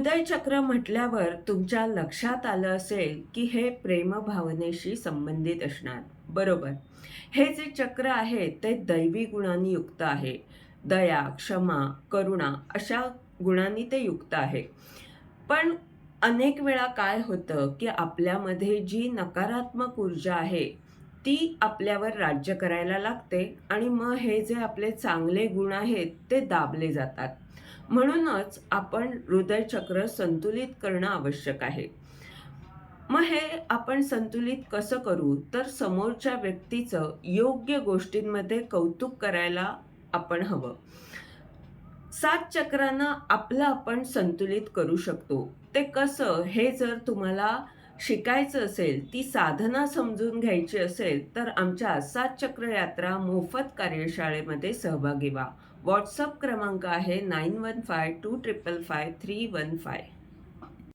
हृदय चक्र म्हटल्यावर तुमच्या लक्षात आलं असेल की हे प्रेमभावनेशी संबंधित असणार. बरोबर. हे जे चक्र आहे ते दैवी गुणांनी युक्त आहे. दया, क्षमा, करुणा अशा गुणांनी ते युक्त आहे. पण अनेक वेळा काय होतं की आपल्यामध्ये जी नकारात्मक ऊर्जा आहे ती आपल्यावर राज्य करायला लागते आणि मग हे जे आपले चांगले गुण आहेत ते दाबले जातात. म्हणूनच आपण हृदयचक्र संतुलित करणं आवश्यक आहे. मग हे आपण संतुलित कसं करू? तर समोरच्या व्यक्तीचं योग्य गोष्टींमध्ये कौतुक करायला आपण हवं. 7 चक्रांना आपलं आपण संतुलित करू शकतो. ते कसं? हे जर तुम्हाला शिकायचं असेल, ती साधना समजून घ्यायची असेल, तर आमच्या 7 चक्र यात्रा मोफत कार्यशाळेमध्ये सहभागी व्हा. WhatsApp क्रमांक आहे 9152555315.